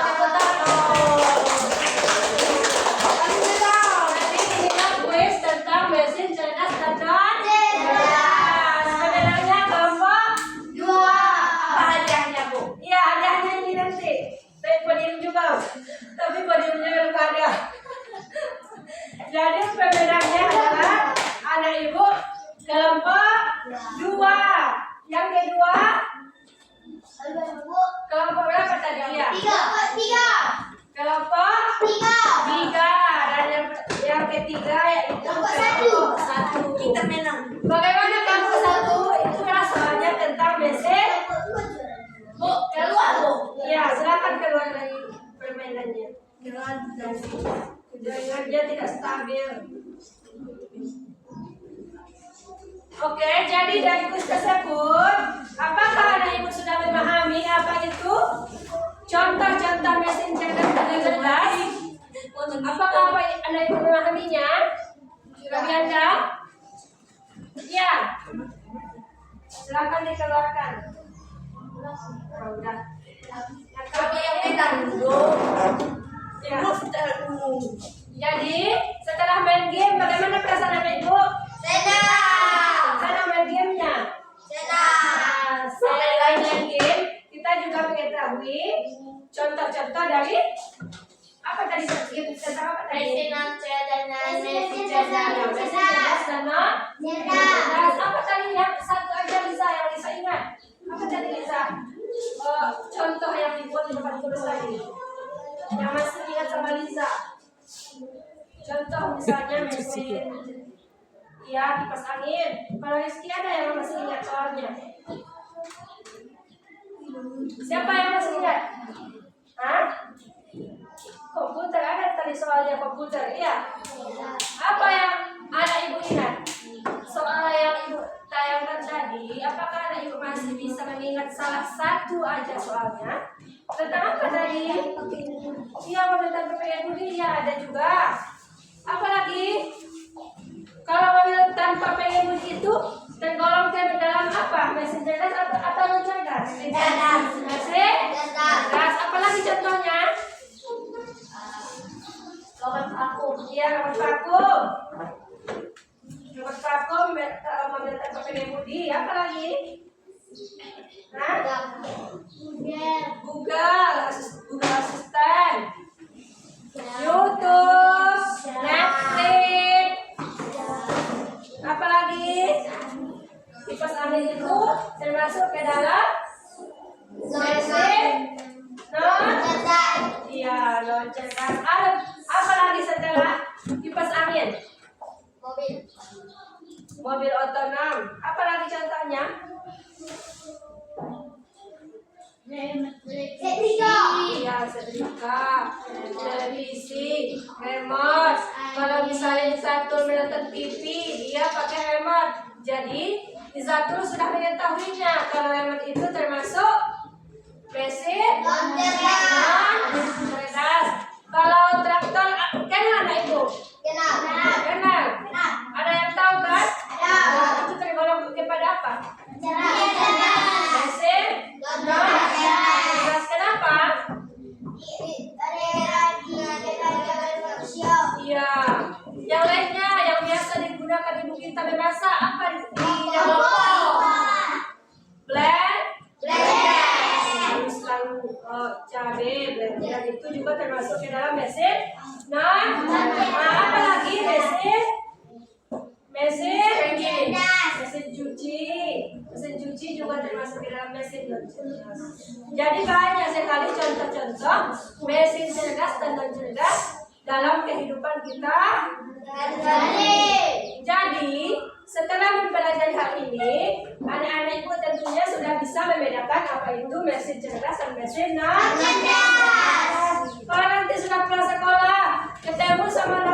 Tepuk tangan. Jadi inilah kuis tentang mesin cerdas dan non cerdas. Pemenangnya kelompok 2. Apa hadiahnya, Bu? Iya, hadiahnya ini nanti. Naik podium juga. Tapi podiumnya belum ada. Jadi pemenangnya adalah anak ibu kelompok 2. Yang kedua kelompok berapa tadi ya? 3. Kelompok 3. Dan yang ketiga yaitu kelompok 1. Kita menang. Bagaimana kelompok 1? Itu soalnya tentang mesin. Bu, keluar, Bu. Ya, silakan keluar dari permainannya. Dengarnya tidak stabil. Oke, jadi dari kuis tersebut, apakah anak ibu sudah memahami apa itu contoh-contoh mesin cerdas dan cerdas? Apakah anak ibu memahaminya? Kami Anda? Ya. Silakan dikeluarkan. Oh, udah. Kami yang menang, Bu. Ya. Jadi, setelah main game, bagaimana perasaan anak ibu? Senang. Senang main gamenya? Senang. Selain main game, kita juga mengetahui contoh-contoh dari apa tadi? Tentang apa tadi? Mesin non cerdas dan mesin Ya, cerdas. mesin cerdas dan non cerdas. Apa tadi yang satu aja Lisa yang Lisa ingat? Apa tadi Lisa? Contoh yang dibuat di depan tulis tadi. Yang masih ingat sama Lisa. Contoh misalnya mesin, ya kipas angin. Kalau Rizky ada yang masih ingat soalnya? Siapa yang masih ingat? Hah? Komputer ada tadi soalnya komputer, iya. Apa yang anak ibu ingat? Soal yang ibu tayangkan tadi, apakah anak ibu masih bisa mengingat salah satu aja soalnya? Tentang apa tadi? Iya, tentang PPN Budi ya ada juga. Apalagi kalau mobil tanpa PPN Budi itu tergolongkan dalam apa? Mesin cerdas atau non cerdas? Mesin cerdas. Apalagi contohnya? Logam vakum. Iya, robot vakum. Robot vakum mobil tanpa PPN Budi. Apalagi? Nah? Google Assistant, YouTube, Netflix, apalagi kipas angin itu termasuk ke dalam mesin non iya non cerdas. Apalagi setelah kipas angin? Mobil otonom. Apalagi contohnya? Iya, setrika, televisi, remote. Kalau misalnya Zatul menonton TV, dia pakai remote. Jadi, Zatul sudah mengetahuinya kalau remote itu termasuk mesin non cerdas. Kalau traktor, kenal anak ibu? Kenal. Ada yang tahu kan? Itu tergolong kepada apa? Mesin non cerdas. Kenapa? Iya. Yang lainnya yang biasa digunakan ibu kita memasak apa di dapur? Blender. Bagus sekali. bawang, cabai, blender itu juga termasuk ke dalam mesin apa lagi mesin cuci juga termasuk ke dalam mesin non cerdas. Jadi banyak sekali contoh-contoh mesin cerdas dan non cerdas dalam kehidupan kita. Jadi setelah mempelajari hal ini, anak-anak ibu tentunya sudah bisa membedakan apa itu mesin cerdas dan mesin non cerdas. Kalau nanti sudah pulang sekolah, ketemu sama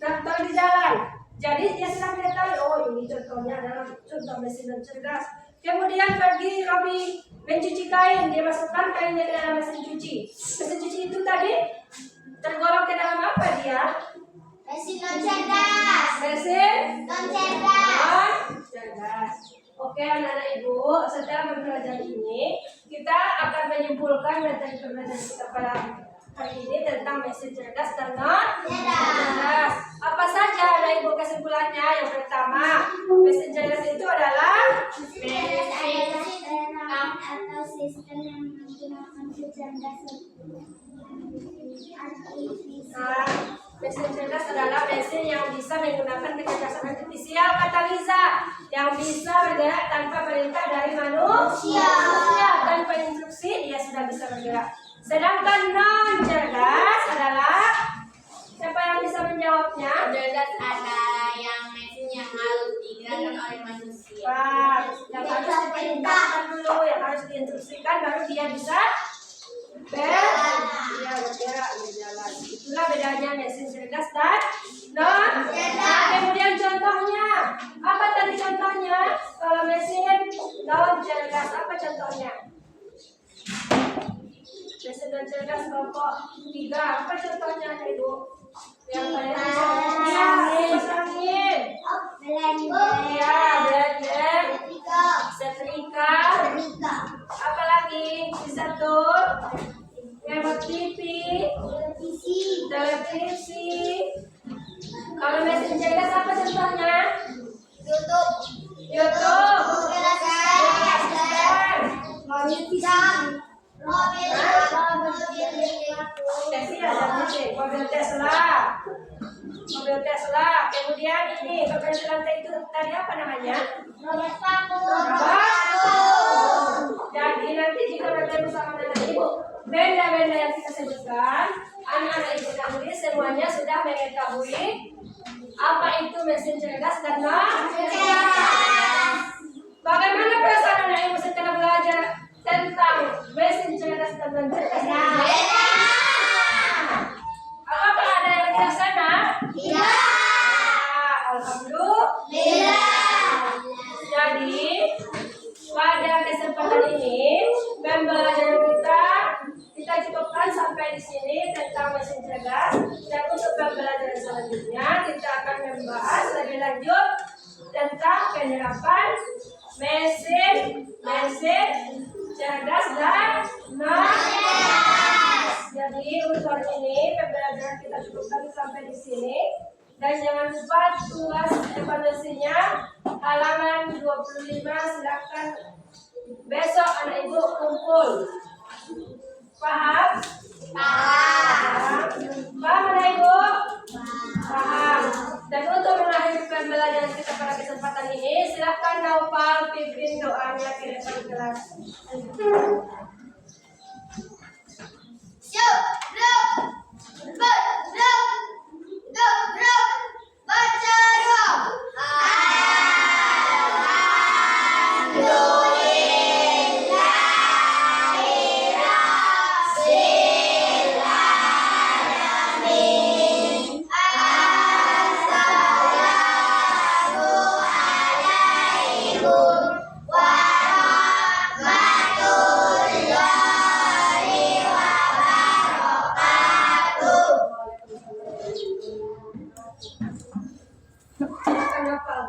daftar di jalan. Jadi dia sudah mengetahui, oh ini contohnya adalah contoh mesin non cerdas. Kemudian pergi Robi mencuci kain, dia masukkan kainnya ke dalam mesin cuci. Mesin cuci itu tadi tergolong ke dalam apa dia? Mesin non cerdas. Mesin Non cerdas. cerdas. Oke anak-anak ibu, setelah mempelajari ini, kita akan menyimpulkan materi pembelajaran kita pada hari ini tentang mesin cerdas dan non cerdas. Apa saja anak ibu kesimpulannya? Yang pertama, mesin cerdas itu adalah Atau sistem yang menggunakan kecerdasan artifisial. mesin cerdas adalah mesin yang bisa menggunakan kecerdasan artifisial kata Liza, yang bisa bergerak tanpa perintah dari manusia. Tanpa instruksi dia sudah bisa bergerak. Sedangkan non cerdas adalah, siapa yang bisa menjawabnya? Cerdas adalah yang mesin yang harus digerakkan oleh manusia. Yang harus diperintahkan dulu, yang harus diinstruksikan baru dia bisa bergerak berjalan. Itulah bedanya mesin cerdas dan non cerdas. Kemudian contohnya, apa tadi contohnya? Kalau mesin non cerdas apa contohnya? Mesin non cerdas kelompok 3 apa contohnya ibu? Yang kalian bisa kipas angin, blender, setrika, apa lagi? Satu, remote TV, televisi. Kalau mesin cerdas apa contohnya? YouTube, mobil Tesla. Kemudian ini papan lantai itu tadi apa namanya? Robot. Jadi nanti jika bertemu sama anak ibu, benda-benda yang kita sebutkan, anak-anak ibu tadi semuanya sudah mengetahui apa itu mesin cerdas dan non cerdas. Bagaimana perasaan anak ibu setelah belajar tentang mesin cerdas dan non cerdas? Apakah ada yang tidak sana? Alhamdulillah. Jadi pada kesempatan ini pembelajaran kita cukupkan sampai di sini tentang mesin cerdas. Dan untuk pembelajaran selanjutnya kita akan membahas lebih lanjut tentang penerapan mesin cerdas dan non cerdas. Jadi untuk ini pembelajaran kita cukupkan sampai di sini. Dan jangan lupa tugas evaluasinya halaman 25, silakan besok anak ibu kumpul. Paham? Paham anak ibu? Paham. Dan untuk mengakhiri pembelajaran kita pada kesempatan ini, silakan Naufal pimpin doanya ke depan kelas. Baca doa. Silakan Naufal.